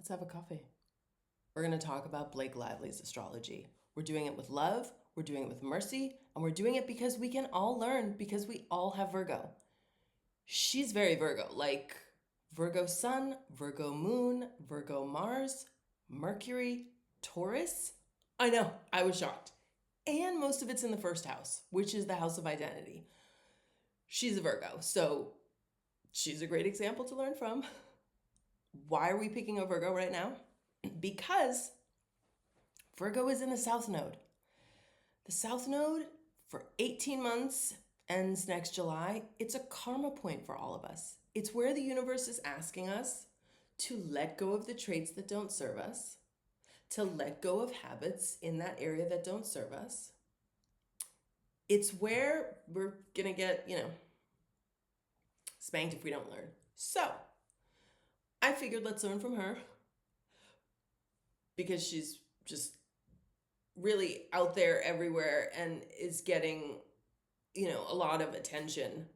Let's have a coffee. We're going to talk about Blake Lively's astrology. We're doing it with love, we're doing it with mercy, and we're doing it because we can all learn because we all have Virgo. She's very Virgo, like Virgo Sun, Virgo Moon, Virgo Mars, Mercury, Taurus. I know, I was shocked. And most of it's in the first house, which is the house of identity. She's a Virgo, so she's a great example to learn from. Why are we picking a Virgo right now? Because Virgo is in the South Node. The South Node for 18 months ends next July. It's a karma point for all of us. It's where the universe is asking us to let go of the traits that don't serve us, to let go of habits in that area that don't serve us. It's where we're going to get, spanked if we don't learn. So I figured let's learn from her because she's just really out there everywhere and is getting, a lot of attention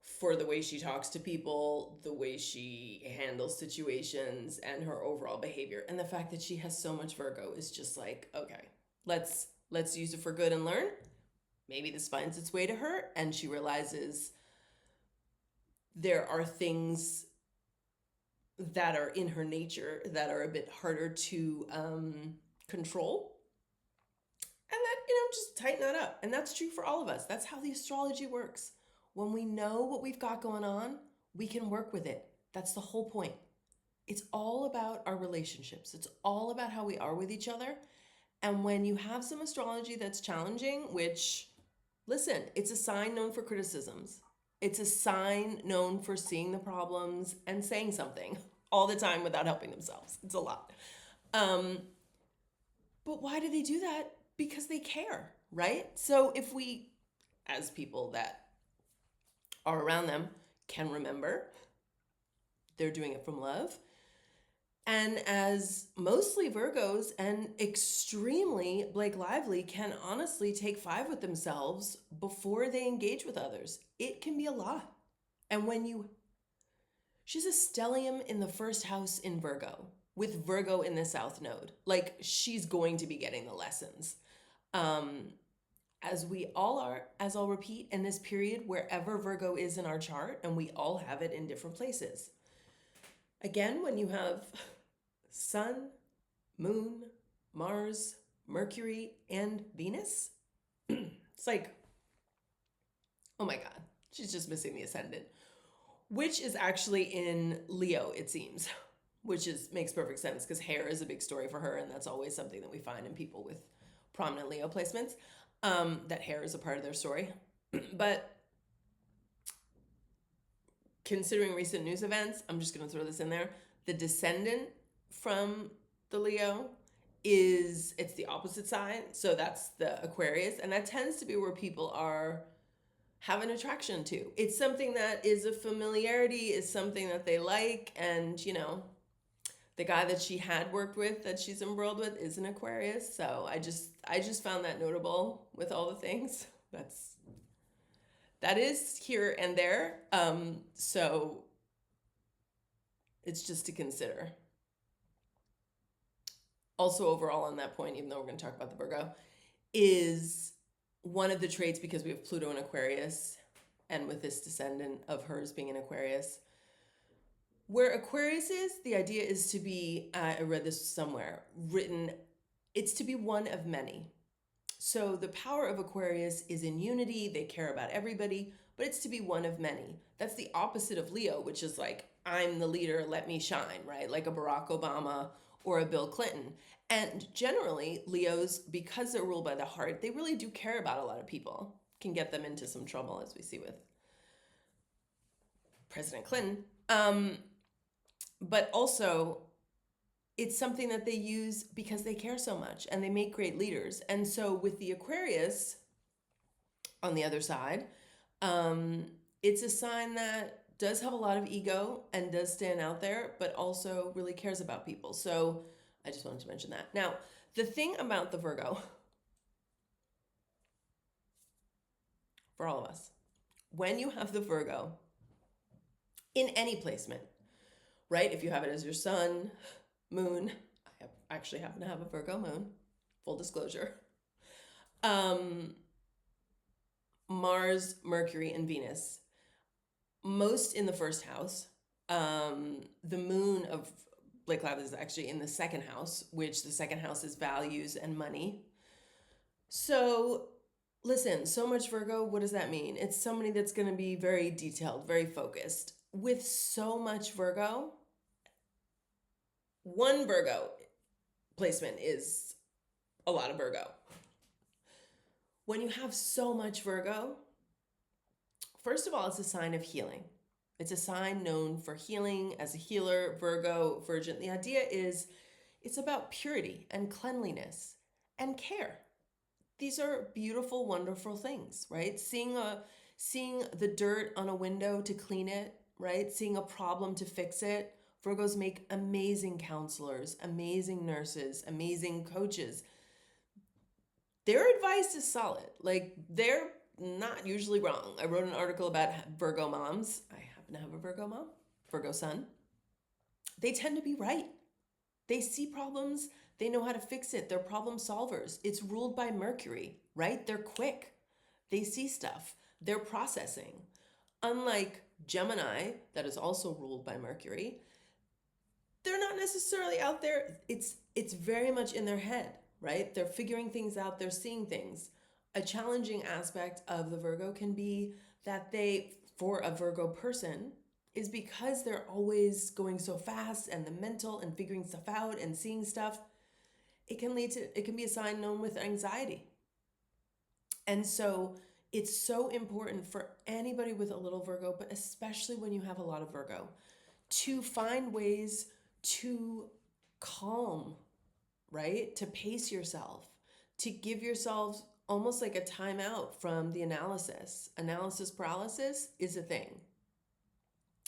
for the way she talks to people, the way she handles situations, and her overall behavior. And the fact that she has so much Virgo is just like, okay, let's use it for good and learn. Maybe this finds its way to her and she realizes there are things that are in her nature that are a bit harder to control. And that, just tighten that up. And that's true for all of us. That's how the astrology works. When we know what we've got going on, we can work with it. That's the whole point. It's all about our relationships. It's all about how we are with each other. And when you have some astrology that's challenging, which, listen, it's a sign known for criticisms. It's a sign known for seeing the problems and saying something all the time without helping themselves. It's a lot. But why do they do that? Because they care, right? So if we, as people that are around them, can remember, they're doing it from love. And as mostly Virgos and extremely Blake Lively can honestly take 5 with themselves before they engage with others. It can be a lot. And she's a stellium in the first house in Virgo with Virgo in the South Node. Like, she's going to be getting the lessons. As we all are, as I'll repeat, in this period, wherever Virgo is in our chart, and we all have it in different places. Again, when you have Sun, Moon, Mars, Mercury, and Venus, it's like, oh my God, she's just missing the ascendant, which is actually in Leo, it seems, which makes perfect sense because hair is a big story for her, and that's always something that we find in people with prominent Leo placements, that hair is a part of their story. But considering recent news events, I'm just going to throw this in there. The descendant from the Leo it's the opposite side. So that's the Aquarius. And that tends to be where people have an attraction to. It's something that is a familiarity, is something that they like. And, the guy that she had worked with, that she's embroiled with, is an Aquarius. So I just found that notable with all the things. That is here and there. So it's just to consider. Also, overall on that point, even though we're going to talk about the Virgo, is one of the traits, because we have Pluto in Aquarius, and with this descendant of hers being in Aquarius, where Aquarius is, the idea is to be, I read this somewhere, it's to be one of many. So the power of Aquarius is in unity, they care about everybody, but it's to be one of many. That's the opposite of Leo, which is like, I'm the leader, let me shine, right? Like a Barack Obama or a Bill Clinton. And generally, Leos, because they're ruled by the heart, they really do care about a lot of people. Can get them into some trouble, as we see with President Clinton. But also, it's something that they use because they care so much and they make great leaders. And so with the Aquarius on the other side, it's a sign that does have a lot of ego and does stand out there, but also really cares about people. So I just wanted to mention that. Now, the thing about the Virgo, for all of us, when you have the Virgo in any placement, right? If you have it as your sun, moon. I actually happen to have a Virgo moon, full disclosure. Um, Mars, Mercury, and Venus, most in the first house. The moon of Blake Lab is actually in the second house, which the second house is values and money. So, listen, so much Virgo, what does that mean? It's somebody that's going to be very detailed, very focused. With so much Virgo, one Virgo placement is a lot of Virgo. When you have so much Virgo, first of all, it's a sign of healing. It's a sign known for healing. As a healer, Virgo, Virgin, the idea is it's about purity and cleanliness and care. These are beautiful, wonderful things, right? Seeing the dirt on a window to clean it, right? Seeing a problem to fix it. Virgos make amazing counselors, amazing nurses, amazing coaches. Their advice is solid. Like, they're not usually wrong. I wrote an article about Virgo moms. I happen to have a Virgo mom, Virgo son. They tend to be right. They see problems, they know how to fix it. They're problem solvers. It's ruled by Mercury, right? They're quick. They see stuff. They're processing. Unlike Gemini, that is also ruled by Mercury, they're not necessarily out there. It's very much in their head, right? They're figuring things out, they're seeing things. A challenging aspect of the Virgo can be that for a Virgo person, is because they're always going so fast and the mental and figuring stuff out and seeing stuff, it can be a sign known with anxiety. And so it's so important for anybody with a little Virgo, but especially when you have a lot of Virgo, to find ways to calm, right? To pace yourself, to give yourself almost like a timeout from the analysis. Analysis paralysis is a thing.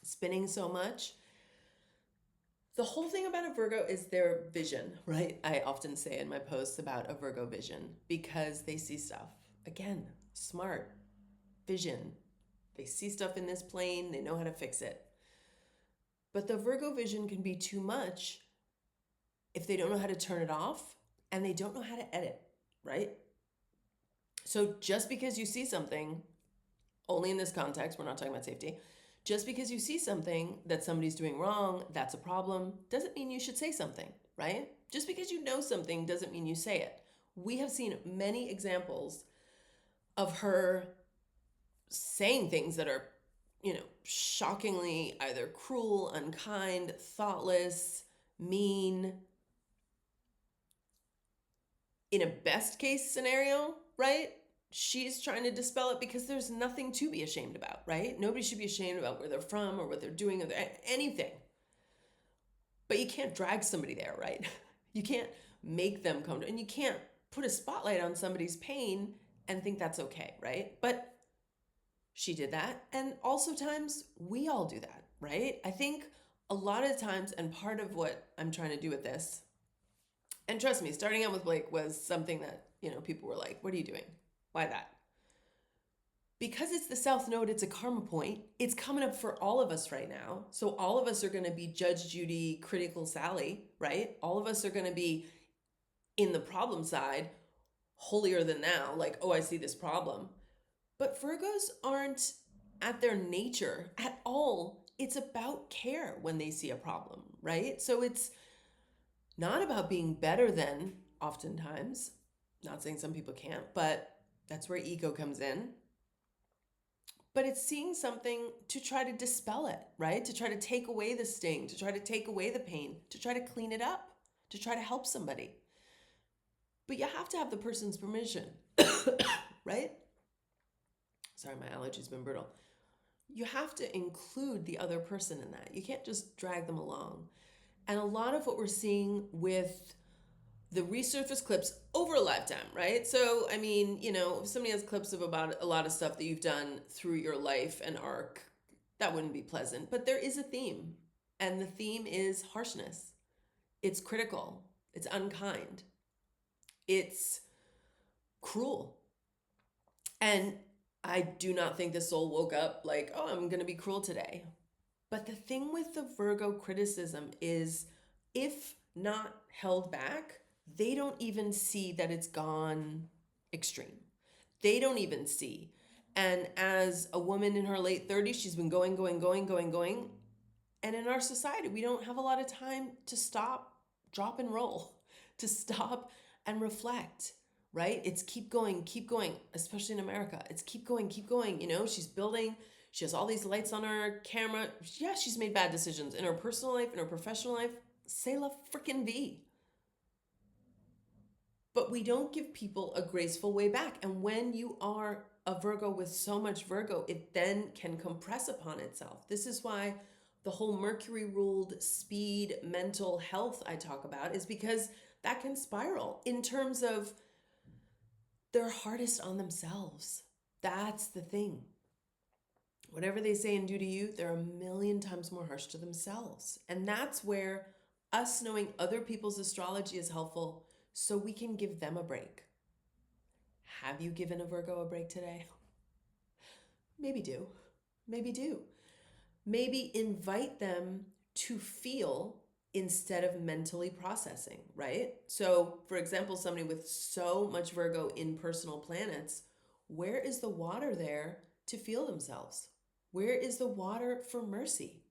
Spinning so much. The whole thing about a Virgo is their vision, right? I often say in my posts about a Virgo vision because they see stuff. Again, smart, vision. They see stuff in this plane, they know how to fix it. But the Virgo vision can be too much if they don't know how to turn it off and they don't know how to edit, right? So just because you see something, only in this context, we're not talking about safety, just because you see something that somebody's doing wrong, that's a problem, doesn't mean you should say something, right? Just because you know something doesn't mean you say it. We have seen many examples of her saying things that are, shockingly either cruel, unkind, thoughtless, mean. In a best case scenario, right? She's trying to dispel it because there's nothing to be ashamed about, right? Nobody should be ashamed about where they're from or what they're doing or anything. But you can't drag somebody there, right? You can't make them come to, and you can't put a spotlight on somebody's pain and think that's okay, right? But she did that. And also times we all do that, right? I think a lot of times, and part of what I'm trying to do with this, and trust me, starting out with Blake was something that, people were like, what are you doing? Why that? Because it's the South Node, it's a karma point. It's coming up for all of us right now. So all of us are going to be Judge Judy, critical Sally, right? All of us are going to be in the problem side, holier than thou, like, oh, I see this problem. But Virgos aren't at their nature at all. It's about care when they see a problem, right? So it's not about being better than, oftentimes. Not saying some people can't, but that's where ego comes in. But it's seeing something to try to dispel it, right? To try to take away the sting, to try to take away the pain, to try to clean it up, to try to help somebody. But you have to have the person's permission, right? Sorry, my allergy's been brutal. You have to include the other person in that. You can't just drag them along. And a lot of what we're seeing with the resurfaced clips over a lifetime, right? So, I mean, if somebody has clips of about a lot of stuff that you've done through your life and arc, that wouldn't be pleasant. But there is a theme, and the theme is harshness. It's critical. It's unkind. It's cruel. And I do not think the soul woke up like, oh, I'm going to be cruel today. But the thing with the Virgo criticism is if not held back, they don't even see that it's gone extreme. They don't even see. And as a woman in her late 30s, she's been going, going, going, going, going. And in our society, we don't have a lot of time to stop, drop and roll, to stop and reflect, right? It's keep going, especially in America. It's keep going, keep going. You know, she's building, she has all these lights on her camera. Yeah, she's made bad decisions in her personal life, in her professional life. C'est la freaking vie. But we don't give people a graceful way back. And when you are a Virgo with so much Virgo, it then can compress upon itself. This is why the whole Mercury ruled speed, mental health I talk about is because that can spiral in terms of they're hardest on themselves. That's the thing. Whatever they say and do to you, they're a million times more harsh to themselves. And that's where us knowing other people's astrology is helpful so we can give them a break. Have you given a Virgo a break today? Maybe do. Maybe do. Maybe invite them to feel instead of mentally processing, right? So, for example, somebody with so much Virgo in personal planets, where is the water there to feel themselves? Where is the water for mercy?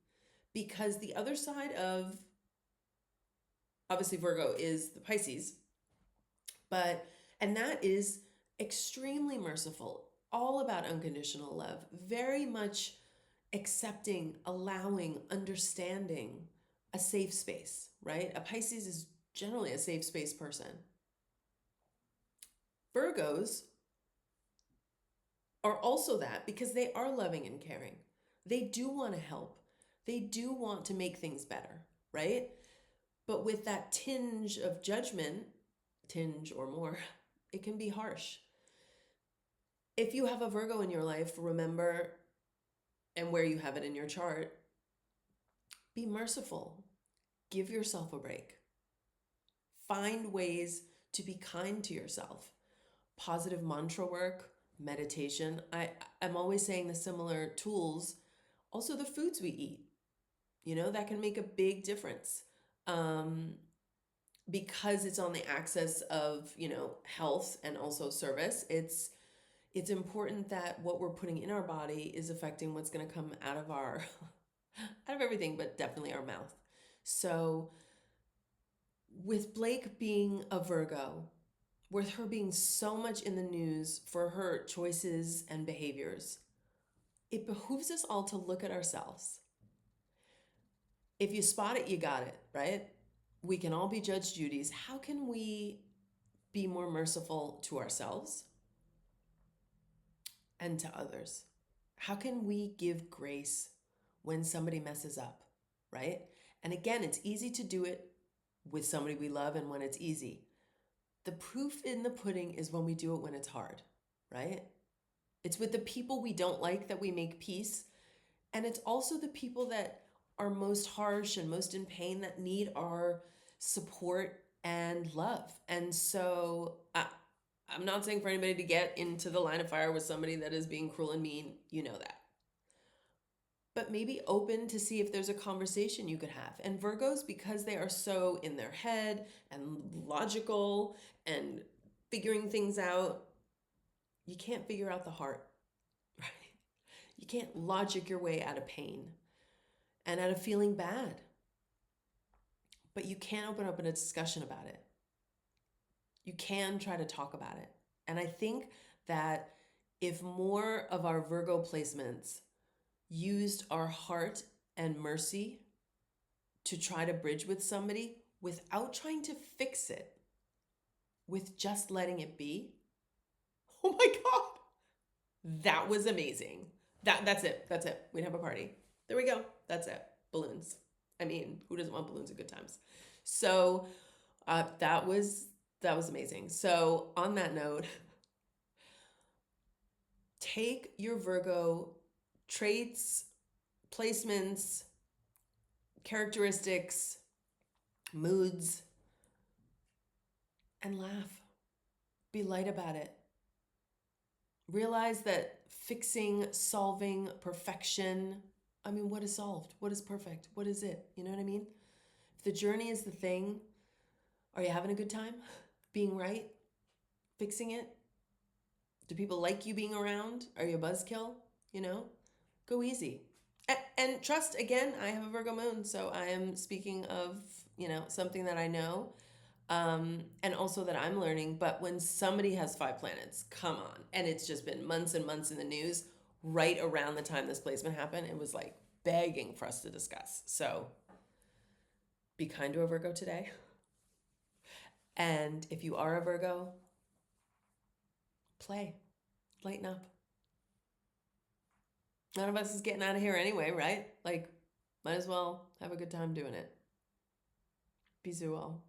Because the other side of obviously Virgo is the Pisces, but and that is extremely merciful, all about unconditional love, very much accepting, allowing, understanding, a safe space, right? A Pisces is generally a safe space person. Virgos are also that because they are loving and caring. They do want to help. They do want to make things better, right? But with that tinge of judgment, tinge or more, it can be harsh. If you have a Virgo in your life, remember, and where you have it in your chart, be merciful. Give yourself a break. Find ways to be kind to yourself. Positive mantra work, meditation. I'm always saying the similar tools. Also, the foods we eat, that can make a big difference. Because it's on the axis of, health and also service, it's important that what we're putting in our body is affecting what's going to come out of our out of everything, but definitely our mouth. So with Blake being a Virgo, with her being so much in the news for her choices and behaviors, it behooves us all to look at ourselves. If you spot it, you got it, right? We can all be Judge Judy's. How can we be more merciful to ourselves and to others? How can we give grace when somebody messes up, right? And again, it's easy to do it with somebody we love and when it's easy. The proof in the pudding is when we do it when it's hard, right? It's with the people we don't like that we make peace. And it's also the people that are most harsh and most in pain that need our support and love. And so I'm not saying for anybody to get into the line of fire with somebody that is being cruel and mean. You know that. But maybe open to see if there's a conversation you could have. And Virgos, because they are so in their head and logical and figuring things out, you can't figure out the heart, right? You can't logic your way out of pain and out of feeling bad. But you can open up in a discussion about it. You can try to talk about it. And I think that if more of our Virgo placements used our heart and mercy to try to bridge with somebody without trying to fix it, with just letting it be, oh my God, that was amazing. That's it. We'd have a party. There we go. That's it. Balloons. I mean, who doesn't want balloons at good times? So that was amazing. So on that note, take your Virgo traits, placements, characteristics, moods, and laugh. Be light about it. Realize that fixing, solving, perfection, what is solved? What is perfect? What is it? You know what I mean? If the journey is the thing, Are you having a good time being right, fixing it? Do people like you being around? Are you a buzzkill? You know, go easy. And trust, again, I have a Virgo moon, so I am speaking of, something that I know, and also that I'm learning. But when somebody has 5 planets, come on. And it's just been months and months in the news right around the time this placement happened. It was like begging for us to discuss. So be kind to a Virgo today. And if you are a Virgo, play, lighten up. None of us is getting out of here anyway, right? Like, might as well have a good time doing it. Bisous all.